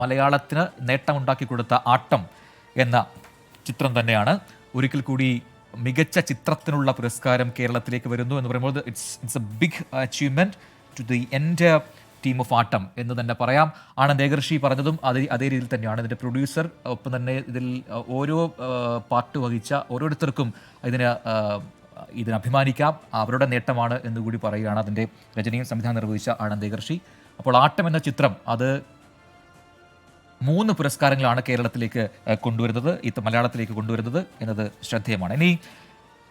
മലയാളത്തിന് നേട്ടമുണ്ടാക്കി കൊടുത്ത ആട്ടം എന്ന ചിത്രം തന്നെയാണ്. ഒരിക്കൽ കൂടി മികച്ച ചിത്രത്തിനുള്ള പുരസ്കാരം കേരളത്തിലേക്ക് വരുന്നു എന്ന് പറയുമ്പോൾ it's a big achievement to the entire team of Aattam എന്ന് തന്നെ പറയാം. ആനന്ദ് ഏകർഷി പറഞ്ഞതും അതേ രീതിയിൽ തന്നെയാണ്. ഇതിൻ്റെ പ്രൊഡ്യൂസർ, ഒപ്പം തന്നെ ഇതിൽ ഓരോ പാർട്ട് വഹിച്ച ഓരോരുത്തർക്കും ഇതിന് അഭിമാനിക്കാം, അവരുടെ നേട്ടമാണ് എന്നുകൂടി പറയുകയാണ് അതിൻ്റെ രചനയും സംവിധാനം നിർവഹിച്ച ആനന്ദ് ഏകർഷി. അപ്പോൾ ആട്ടം എന്ന ചിത്രം അത് 3 പുരസ്കാരങ്ങളാണ് കേരളത്തിലേക്ക് കൊണ്ടുവരുന്നത്, മലയാളത്തിലേക്ക് കൊണ്ടുവരുന്നത് എന്നത് ശ്രദ്ധേയമാണ്. ഇനി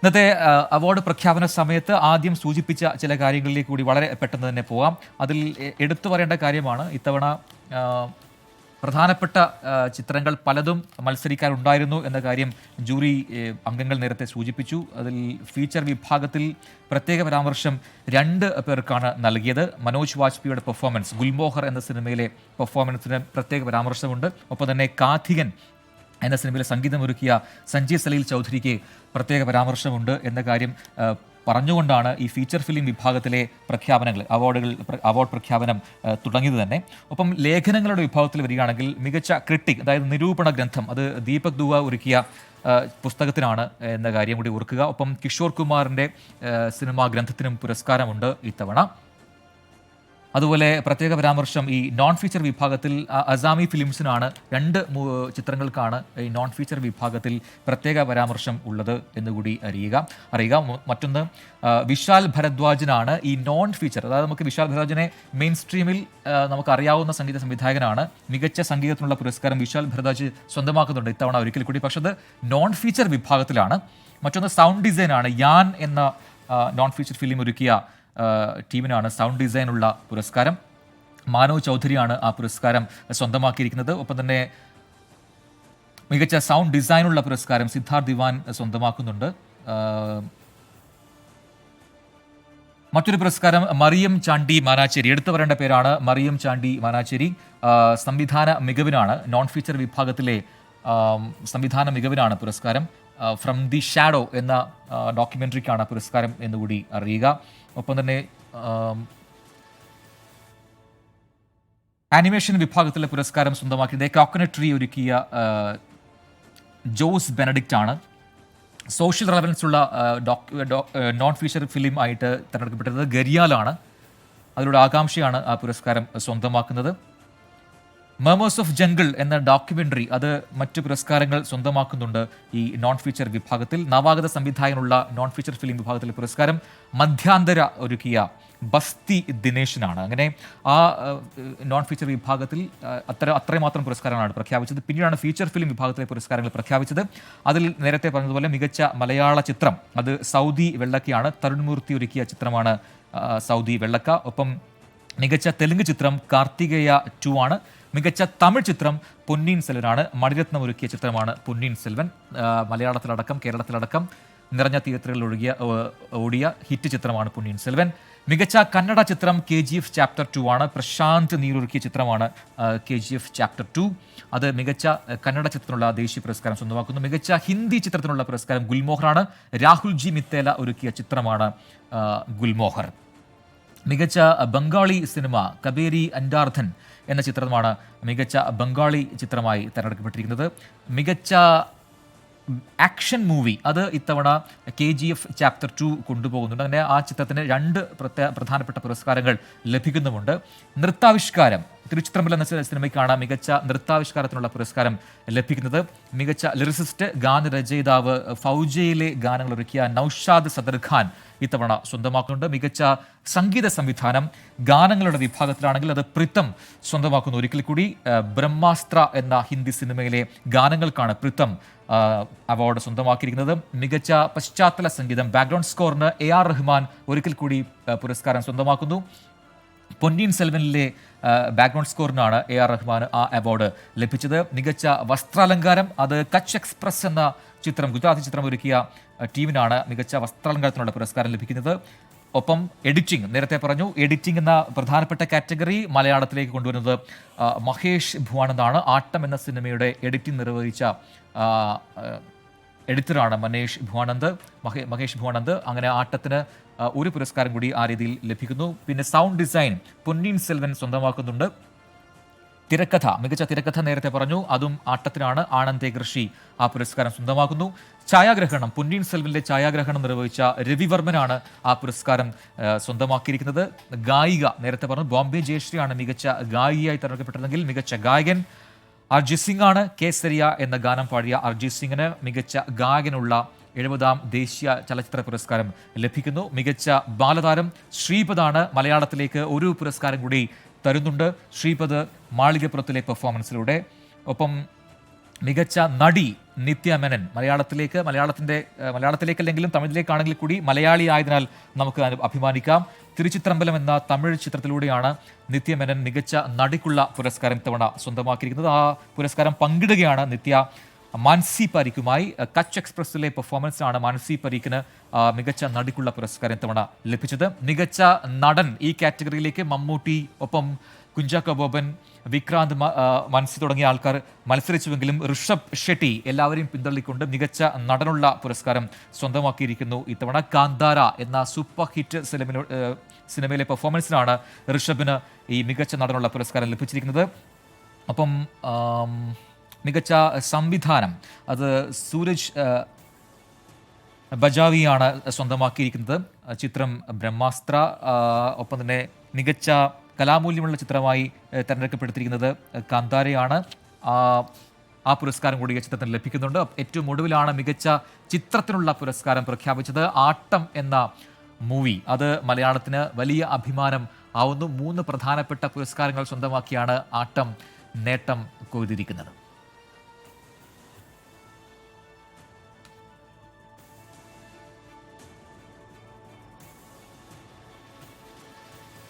ഇന്നത്തെ അവാർഡ് പ്രഖ്യാപന സമയത്ത് ആദ്യം സൂചിപ്പിച്ച ചില കാര്യങ്ങളിലേക്ക് കൂടി വളരെ പെട്ടെന്ന് തന്നെ പോവാം. അതിൽ എടുത്തു പറയേണ്ട കാര്യമാണ്, ഇത്തവണ പ്രധാനപ്പെട്ട ചിത്രങ്ങൾ പലതും മത്സരിക്കാനുണ്ടായിരുന്നു എന്ന കാര്യം ജൂറി അംഗങ്ങൾ നേരത്തെ സൂചിപ്പിച്ചു. അതിൽ ഫീച്ചർ വിഭാഗത്തിൽ പ്രത്യേക പരാമർശം 2 പേർക്കാണ് നൽകിയത്. മനോജ് വാജ്പേയിയുടെ പെർഫോമൻസ്, ഗുൽമോഹർ എന്ന സിനിമയിലെ പെർഫോമൻസിന് പ്രത്യേക പരാമർശമുണ്ട്. ഒപ്പം തന്നെ കാഥികൻ എന്ന സിനിമയിലെ സംഗീതമൊരുക്കിയ സഞ്ജയ് സലീൽ ചൗധരിക്ക് പ്രത്യേക പരാമർശമുണ്ട് എന്ന കാര്യം പറഞ്ഞുകൊണ്ടാണ് ഈ ഫീച്ചർ ഫിലിം വിഭാഗത്തിലെ പ്രഖ്യാപനങ്ങൾ, അവാർഡ് പ്രഖ്യാപനം തുടങ്ങിയത് തന്നെ. ഒപ്പം ലേഖനങ്ങളുടെ വിഭാഗത്തിൽ വരികയാണെങ്കിൽ മികച്ച ക്രിട്ടിക്, അതായത് നിരൂപണ ഗ്രന്ഥം, അത് ദീപക് ദുവ ഒരുക്കിയ പുസ്തകത്തിനാണ് എന്ന കാര്യം കൂടി ഓർക്കുക. ഒപ്പം കിഷോർ കുമാറിൻ്റെ സിനിമാ ഗ്രന്ഥത്തിനും പുരസ്കാരമുണ്ട് ഇത്തവണ. അതുപോലെ പ്രത്യേക പരാമർശം ഈ നോൺ ഫീച്ചർ വിഭാഗത്തിൽ അസാമി ഫിലിംസിനാണ് 2 ചിത്രങ്ങൾക്കാണ് ഈ നോൺ ഫീച്ചർ വിഭാഗത്തിൽ പ്രത്യേക പരാമർശം ഉള്ളത് എന്നുകൂടി അറിയുക. മറ്റൊന്ന് വിശാൽ ഭരദ്വാജിനാണ് ഈ നോൺ ഫീച്ചർ, അതായത് നമുക്ക് വിശാൽ ഭരദ്വാജിനെ മെയിൻ സ്ട്രീമിൽ നമുക്കറിയാവുന്ന സംഗീത സംവിധായകനാണ്. മികച്ച സംഗീതത്തിനുള്ള പുരസ്കാരം വിശാൽ ഭരദ്വാജ് സ്വന്തമാക്കുന്നുണ്ട് ഇത്തവണ ഒരിക്കൽ കൂടി. പക്ഷേ അത് നോൺ ഫീച്ചർ വിഭാഗത്തിലാണ്. മറ്റൊന്ന് സൗണ്ട് ഡിസൈനാണ്. യാൻ എന്ന നോൺ ഫീച്ചർ ഫിലിം ഒരുക്കിയ ടീമിനാണ് സൗണ്ട് ഡിസൈനുള്ള പുരസ്കാരം. മാനവ് ചൗധരിയാണ് ആ പുരസ്കാരം സ്വന്തമാക്കിയിരിക്കുന്നത്. ഒപ്പം തന്നെ മികച്ച സൗണ്ട് ഡിസൈനുള്ള പുരസ്കാരം സിദ്ധാർത്ഥ് ദിവാൻ സ്വന്തമാക്കുന്നുണ്ട്. മറ്റൊരു പുരസ്കാരം മറിയം ചാണ്ടി മാനാച്ചേരി, എടുത്തു പറയേണ്ട പേരാണ് മറിയം ചാണ്ടി മാനാച്ചേരി. സംവിധാന മികവിനാണ്, നോൺ ഫീച്ചർ വിഭാഗത്തിലെ സംവിധാന മികവിനാണ് പുരസ്കാരം. ഫ്രം ദി ഷാഡോ എന്ന ഡോക്യുമെൻ്ററിക്കാണ് പുരസ്കാരം എന്നുകൂടി അറിയുക. ഒപ്പം തന്നെ ആനിമേഷൻ വിഭാഗത്തിലെ പുരസ്കാരം സ്വന്തമാക്കിയത് കോക്കനട്ട് ട്രീ ഒരുക്കിയ ജോസ് ബെനഡിക്റ്റ് ആണ്. സോഷ്യൽ റെലവൻസ് ഉള്ള നോൺ ഫീച്ചർ ഫിലിം ആയിട്ട് തിരഞ്ഞെടുക്കപ്പെട്ടത് ഗരിയാലാണ്. അതിലൂടെ ആകാംക്ഷയാണ് ആ പുരസ്കാരം സ്വന്തമാക്കുന്നത്. മെർമേഴ്സ് ഓഫ് ജംഗിൾ എന്ന ഡോക്യുമെൻ്ററി, അത് മറ്റ് പുരസ്കാരങ്ങൾ സ്വന്തമാക്കുന്നുണ്ട് ഈ നോൺ ഫീച്ചർ വിഭാഗത്തിൽ. നവാഗത സംവിധായകനുള്ള നോൺ ഫീച്ചർ ഫിലിം വിഭാഗത്തിലെ പുരസ്കാരം മധ്യാന്തര ഒരുക്കിയ ബസ്തി ദിനേശിനാണ്. അങ്ങനെ ആ നോൺ ഫീച്ചർ വിഭാഗത്തിൽ അത്രമാത്രം പുരസ്കാരങ്ങളാണ് പ്രഖ്യാപിച്ചത്. പിന്നീടാണ് ഫീച്ചർ ഫിലിം വിഭാഗത്തിലെ പുരസ്കാരങ്ങൾ പ്രഖ്യാപിച്ചത്. അതിൽ നേരത്തെ പറഞ്ഞതുപോലെ മികച്ച മലയാള ചിത്രം അത് സൗദി വെള്ളക്കയാണ്. തരുൺമൂർത്തി ഒരുക്കിയ ചിത്രമാണ് സൗദി വെള്ളക്ക. ഒപ്പം മികച്ച തെലുങ്ക് ചിത്രം കാർത്തികേയ 2 ആണ്. മികച്ച തമിഴ് ചിത്രം പൊന്നീൻ സെൽവനാണ്. മണിരത്നം ഒരുക്കിയ ചിത്രമാണ് പൊന്നീൻ സെൽവൻ. മലയാളത്തിലടക്കം കേരളത്തിലടക്കം നിറഞ്ഞ തിയേറ്ററുകളിൽ ഓടിയ ഹിറ്റ് ചിത്രമാണ് പൊന്നീൻ സെൽവൻ. മികച്ച കന്നഡ ചിത്രം KGF ചാപ്റ്റർ 2 ആണ്. പ്രശാന്ത് നീരൊരുക്കിയ ചിത്രമാണ് KGF ചാപ്റ്റർ 2. അത് മികച്ച കന്നഡ ചിത്രത്തിനുള്ള ദേശീയ പുരസ്കാരം സ്വന്തമാക്കുന്നു. മികച്ച ഹിന്ദി ചിത്രത്തിനുള്ള പുരസ്കാരം ഗുൽമോഹറാണ്. രാഹുൽ ജി മിത്തേല ഒരുക്കിയ ചിത്രമാണ് ഗുൽമോഹർ. മികച്ച ബംഗാളി സിനിമ കബേരി അൻഡാർധൻ എന്ന ചിത്രമാണ് മികച്ച ബംഗാളി ചിത്രമായി തിരഞ്ഞെടുക്കപ്പെട്ടിരിക്കുന്നത്. മികച്ച ആക്ഷൻ മൂവി അത് ഇത്തവണ KGF ചാപ്റ്റർ 2 കൊണ്ടുപോകുന്നുണ്ട്. അങ്ങനെ ആ ചിത്രത്തിന് 2 പ്രധാനപ്പെട്ട പുരസ്കാരങ്ങൾ ലഭിക്കുന്നുമുണ്ട്. നൃത്താവിഷ്കാരം, തിരുച്ചിത്രമ്പലം എന്ന സിനിമയ്ക്കാണ് മികച്ച നൃത്താവിഷ്കാരത്തിനുള്ള പുരസ്കാരം ലഭിക്കുന്നത്. മികച്ച ലിറിസിസ്റ്റ്, ഗാനരചയിതാവ്, ഫൗജയിലെ ഗാനങ്ങൾ ഒരുക്കിയ നൌഷാദ് സദർ ഖാൻ ഇത്തവണ സ്വന്തമാക്കുന്നുണ്ട്. മികച്ച സംഗീത സംവിധാനം ഗാനങ്ങളുടെ വിഭാഗത്തിലാണെങ്കിൽ അത് പ്രിത്തം സ്വന്തമാക്കുന്നു. ഒരിക്കൽ കൂടി ബ്രഹ്മാസ്ത്ര എന്ന ഹിന്ദി സിനിമയിലെ ഗാനങ്ങൾക്കാണ് പ്രിത്തം അവാർഡ് സ്വന്തമാക്കിയിരിക്കുന്നത്. മികച്ച പശ്ചാത്തല സംഗീതം, ബാക്ക്ഗ്രൗണ്ട് സ്കോറിന് AR റഹ്മാൻ ഒരിക്കൽ കൂടി പുരസ്കാരം സ്വന്തമാക്കുന്നു. പൊന്നീൻ സെൽവനിലെ ബാക്ക്ഗ്രൗണ്ട് സ്കോറിനാണ് AR റഹ്മാൻ ആ അവാർഡ് ലഭിച്ചത്. മികച്ച വസ്ത്രാലങ്കാരം അത് കച്ച് എക്സ്പ്രസ് എന്ന ചിത്രം, ഗുജറാത്തി ചിത്രം ഒരുക്കിയ ടീമിനാണ് മികച്ച വസ്ത്രാലങ്കാരത്തിനുള്ള പുരസ്കാരം ലഭിക്കുന്നത്. ഒപ്പം എഡിറ്റിംഗ്, നേരത്തെ പറഞ്ഞു, എഡിറ്റിംഗ് എന്ന പ്രധാനപ്പെട്ട കാറ്റഗറി മലയാളത്തിലേക്ക് കൊണ്ടുവരുന്നത് മഹേഷ് ഭുവാനന്ദാണ്. ആട്ടം എന്ന സിനിമയുടെ എഡിറ്റിംഗ് നിർവഹിച്ച എഡിറ്ററാണ് മഹേഷ് ഭുവാനന്ദ്. അങ്ങനെ ആട്ടത്തിന് ഒരു പുരസ്കാരം കൂടി ആ രീതിയിൽ ലഭിക്കുന്നു. പിന്നെ സൗണ്ട് ഡിസൈൻ പൊന്നീൻ സെൽവൻ സ്വന്തമാക്കുന്നുണ്ട്. തിരക്കഥ, മികച്ച തിരക്കഥ നേരത്തെ പറഞ്ഞു, അതും ആട്ടത്തിനാണ്. ആനന്ദ് ഏകർഷി ആ പുരസ്കാരം സ്വന്തമാക്കുന്നു. ഛായാഗ്രഹണം, പൊന്നിയിൻ സെൽവനിലെ ഛായാഗ്രഹണം നിർവഹിച്ച രവിവർമ്മനാണ് ആ പുരസ്കാരം സ്വന്തമാക്കിയിരിക്കുന്നത്. ഗായിക നേരത്തെ പറഞ്ഞു, ബോംബെ ജയശ്രീയാണ് മികച്ച ഗായികയായി തെരഞ്ഞെടുക്കപ്പെട്ടതെങ്കിൽ മികച്ച ഗായകൻ അർജിത് സിംഗ് ആണ്. കേസരിയ എന്ന ഗാനം പാടിയ അർജിത് സിംഗിന് മികച്ച ഗായകനുള്ള 70ാം ദേശീയ ചലച്ചിത്ര പുരസ്കാരം ലഭിക്കുന്നു. മികച്ച ബാലതാരം ശ്രീപദാണ്. മലയാളത്തിലേക്ക് ഒരു പുരസ്കാരം കൂടി തരുന്നുണ്ട് ശ്രീപദ് മാളികപ്പുറത്തിലെ പെർഫോമൻസിലൂടെ. ഒപ്പം മികച്ച നടി നിത്യ മേനൻ, മലയാളത്തിലേക്കല്ലെങ്കിലും തമിഴിലേക്കാണെങ്കിൽ കൂടി മലയാളി ആയതിനാൽ നമുക്ക് അഭിമാനിക്കാം. തിരുച്ചിത്രമ്പലം എന്ന തമിഴ് ചിത്രത്തിലൂടെയാണ് നിത്യ മേനൻ മികച്ച നടിക്കുള്ള പുരസ്കാരം ഇത്തവണ സ്വന്തമാക്കിയിരിക്കുന്നത്. ആ പുരസ്കാരം പങ്കിടുകയാണ് നിത്യ മാൻസി പരീഖുമായി. കച്ച് എക്സ്പ്രസിലെ പെർഫോമൻസാണ് മാൻസി പരീഖിന് മികച്ച നടിക്കുള്ള പുരസ്കാരം ഇത്തവണ ലഭിച്ചത്. മികച്ച നടൻ ഈ കാറ്റഗറിയിലേക്ക് മമ്മൂട്ടി, ഒപ്പം കുഞ്ചാക്കോ ബോബൻ, വിക്രാന്ത്, മൻസി തുടങ്ങിയ ആൾക്കാർ മത്സരിച്ചുവെങ്കിലും ഋഷഭ് ഷെട്ടി എല്ലാവരെയും പിന്തള്ളിക്കൊണ്ട് മികച്ച നടനുള്ള പുരസ്കാരം സ്വന്തമാക്കിയിരിക്കുന്നു ഇത്തവണ. കാന്താര എന്ന സൂപ്പർ ഹിറ്റ് സിനിമയിലെ പെർഫോമൻസിനാണ് ഋഷഭിന് ഈ മികച്ച നടനുള്ള പുരസ്കാരം ലഭിച്ചിരിക്കുന്നത്. ഒപ്പം മികച്ച സംവിധാനം അത് സൂരജ് ബജാവിയാണ് സ്വന്തമാക്കിയിരിക്കുന്നത്. ചിത്രം ബ്രഹ്മാസ്ത്ര. ഒപ്പം തന്നെ മികച്ച കലാമൂല്യമുള്ള ചിത്രമായി തിരഞ്ഞെടുക്കപ്പെടുത്തിയിരിക്കുന്നത് കാന്താരയാണ്. ആ പുരസ്കാരം കൂടി ഈ ചിത്രത്തിന് ലഭിക്കുന്നുണ്ട്. ഏറ്റവും ഒടുവിലാണ് മികച്ച ചിത്രത്തിനുള്ള പുരസ്കാരം പ്രഖ്യാപിച്ചത്. ആട്ടം എന്ന മൂവി, അത് മലയാളത്തിന് വലിയ അഭിമാനം ആവുന്നു. 3 പ്രധാനപ്പെട്ട പുരസ്കാരങ്ങൾ സ്വന്തമാക്കിയാണ് ആട്ടം നേട്ടം കൊയ്തിരിക്കുന്നത്.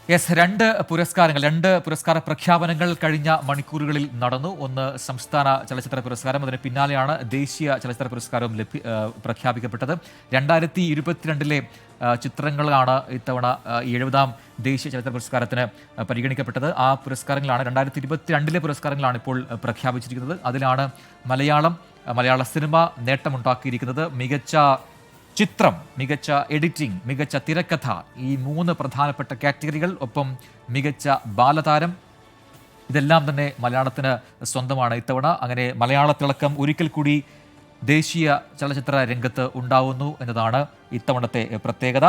യെസ്, 2 പുരസ്കാര പ്രഖ്യാപനങ്ങൾ കഴിഞ്ഞ മണിക്കൂറുകളിൽ നടന്നു. ഒന്ന് സംസ്ഥാന ചലച്ചിത്ര പുരസ്കാരം, അതിന് പിന്നാലെയാണ് ദേശീയ ചലച്ചിത്ര പുരസ്കാരവും പ്രഖ്യാപിക്കപ്പെട്ടത്. 2022 ചിത്രങ്ങളാണ് ഇത്തവണ 70ാം ദേശീയ ചലച്ചിത്ര പുരസ്കാരത്തിന് പരിഗണിക്കപ്പെട്ടത്. ആ പുരസ്കാരങ്ങളാണ് 2022 പുരസ്കാരങ്ങളാണ് ഇപ്പോൾ പ്രഖ്യാപിച്ചിരിക്കുന്നത്. അതിലാണ് മലയാള സിനിമ നേട്ടമുണ്ടാക്കിയിരിക്കുന്നത്. മികച്ച ചിത്രം, മികച്ച എഡിറ്റിംഗ്, മികച്ച തിരക്കഥ, ഈ 3 പ്രധാനപ്പെട്ട കാറ്റഗറികൾ. ഒപ്പം മികച്ച ബാലതാരം, ഇതെല്ലാം തന്നെ മലയാളത്തിന് സ്വന്തമാണ് ഇത്തവണ. അങ്ങനെ മലയാള തിളക്കം ഒരിക്കൽ കൂടി ദേശീയ ചലച്ചിത്ര രംഗത്ത് ഉണ്ടാവുന്നു എന്നതാണ് ഇത്തവണത്തെ പ്രത്യേകത.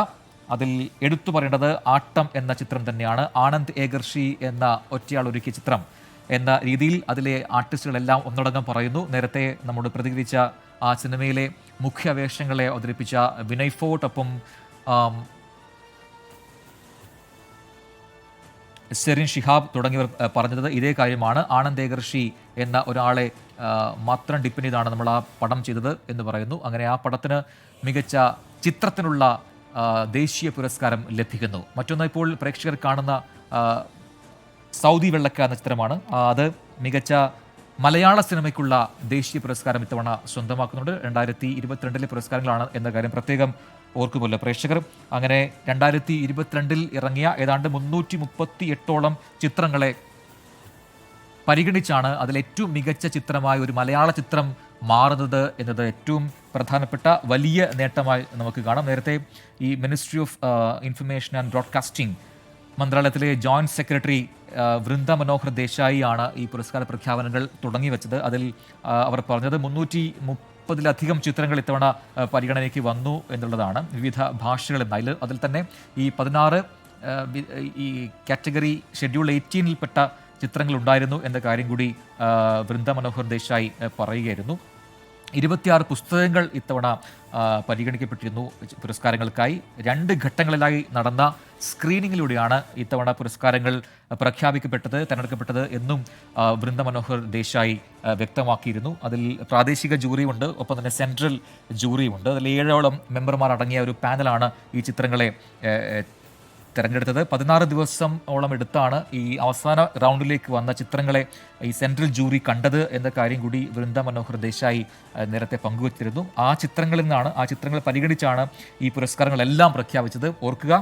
അതിൽ എടുത്തു പറയേണ്ടത് ആട്ടം എന്ന ചിത്രം തന്നെയാണ്. ആനന്ദ് ഏകർഷി എന്ന ഒറ്റയാൾ ഒരുക്കിയ ചിത്രം എന്ന രീതിയിൽ അതിലെ ആർട്ടിസ്റ്റുകളെല്ലാം ഒന്നടങ്കം പറയുന്നു. നേരത്തെ നമ്മോട് പ്രതികരിച്ച ആ സിനിമയിലെ മുഖ്യവേഷങ്ങളെ അവതരിപ്പിച്ച വിനയ് ഫോർട്ട്, ഒപ്പം സെറിൻ ഷിഹാബ് തുടങ്ങിയവർ പറഞ്ഞത് ഇതേ കാര്യമാണ്. ആനന്ദ് ഏകർഷി എന്ന ഒരാളെ മാത്രം ഡിപ്പെൻഡ് ചെയ്താണ് നമ്മൾ ആ പടം ചെയ്തത് എന്ന് പറയുന്നു. അങ്ങനെ ആ പടത്തിന് മികച്ച ചിത്രത്തിനുള്ള ദേശീയ പുരസ്കാരം ലഭിക്കുന്നു. മറ്റൊന്ന്, ഇപ്പോൾ പ്രേക്ഷകർ കാണുന്ന സൗദി വെള്ളക്ക എന്ന ചിത്രമാണ്. അത് മികച്ച മലയാള സിനിമയ്ക്കുള്ള ദേശീയ പുരസ്കാരം ഇത്തവണ സ്വന്തമാക്കുന്നുണ്ട്. 2022 പുരസ്കാരങ്ങളാണ് എന്ന കാര്യം പ്രത്യേകം ഓർക്കുമല്ലോ പ്രേക്ഷകർ. അങ്ങനെ 2022 ഇറങ്ങിയ ഏതാണ്ട് 338ഓളം ചിത്രങ്ങളെ പരിഗണിച്ചാണ് അതിലേറ്റവും മികച്ച ചിത്രമായ ഒരു മലയാള ചിത്രം മാറുന്നത് എന്നത് ഏറ്റവും പ്രധാനപ്പെട്ട വലിയ നേട്ടമായി നമുക്ക് കാണാം. നേരത്തെ ഈ ministry of information and broadcasting മന്ത്രാലയത്തിലെ ജോയിന്റ് സെക്രട്ടറി വൃന്ദ മനോഹർ ദേശായി ആണ് ഈ പുരസ്കാര പ്രഖ്യാപനങ്ങൾ തുടങ്ങി വെച്ചത്. അതിൽ അവർ പറഞ്ഞത് 330-ലധികം ചിത്രങ്ങൾ ഇത്തവണ പരിഗണനയ്ക്ക് വന്നു എന്നുള്ളതാണ്, വിവിധ ഭാഷകളിൽ. അതിൽ തന്നെ ഈ 16 ഈ കാറ്റഗറി ഷെഡ്യൂൾ 18-ൽപ്പെട്ട ചിത്രങ്ങൾ ഉണ്ടായിരുന്നു എന്ന കാര്യം കൂടി വൃന്ദ മനോഹർ ദേശായി പറയുകയായിരുന്നു. 26 പുസ്തകങ്ങൾ ഇത്തവണ പരിഗണിക്കപ്പെട്ടിരുന്നു പുരസ്കാരങ്ങൾക്കായി. 2 ഘട്ടങ്ങളിലായി നടന്ന സ്ക്രീനിങ്ങിലൂടെയാണ് ഇത്തവണ പുരസ്കാരങ്ങൾ തിരഞ്ഞെടുക്കപ്പെട്ടത് എന്നും വൃന്ദ മനോഹർ ദേശായി വ്യക്തമാക്കിയിരുന്നു. അതിൽ പ്രാദേശിക ജൂറിയുമുണ്ട്, ഒപ്പം തന്നെ സെൻട്രൽ ജൂറിയുമുണ്ട്. അതിൽ 7ഓളം മെമ്പർമാർ അടങ്ങിയ ഒരു പാനലാണ് ഈ ചിത്രങ്ങളെ തിരഞ്ഞെടുത്തത്. 16 ദിവസമോളം എടുത്താണ് ഈ അവസാന റൗണ്ടിലേക്ക് വന്ന ചിത്രങ്ങളെ ഈ സെൻട്രൽ ജൂറി കണ്ടത് എന്ന കാര്യം കൂടി വൃന്ദ മനോഹർ ദേശായി നേരത്തെ പങ്കുവച്ചിരുന്നു. ആ ചിത്രങ്ങൾ പരിഗണിച്ചാണ് ഈ പുരസ്കാരങ്ങളെല്ലാം പ്രഖ്യാപിച്ചത്. ഓർക്കുക,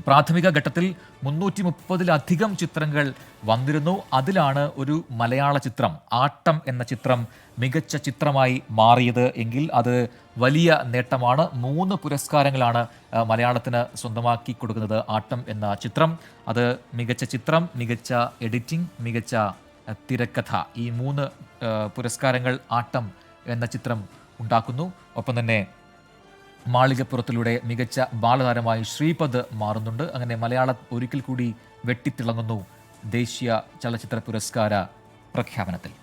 പ്രാഥമിക ഘട്ടത്തിൽ 330-ലധികം ചിത്രങ്ങൾ വന്നിരുന്നു. അതിലാണ് ഒരു മലയാള ചിത്രം, ആട്ടം എന്ന ചിത്രം മികച്ച ചിത്രമായി മാറിയത് എങ്കിൽ അത് വലിയ നേട്ടമാണ്. 3 പുരസ്കാരങ്ങളാണ് മലയാളത്തിന് സ്വന്തമാക്കി കൊടുക്കുന്നത് ആട്ടം എന്ന ചിത്രം. അത് മികച്ച ചിത്രം, മികച്ച എഡിറ്റിംഗ്, മികച്ച തിരക്കഥ. ഈ 3 പുരസ്കാരങ്ങൾ ആട്ടം എന്ന ചിത്രം ഉണ്ടാക്കുന്നു. ഒപ്പം തന്നെ മാളികപ്പുറത്തിലൂടെ മികച്ച ബാലതാരമായി ശ്രീപദ് മാറുന്നുണ്ട്. അങ്ങനെ മലയാളം ഒരിക്കൽ കൂടി വെട്ടിത്തിളങ്ങുന്നു ദേശീയ ചലച്ചിത്ര പുരസ്കാര പ്രഖ്യാപനത്തിൽ.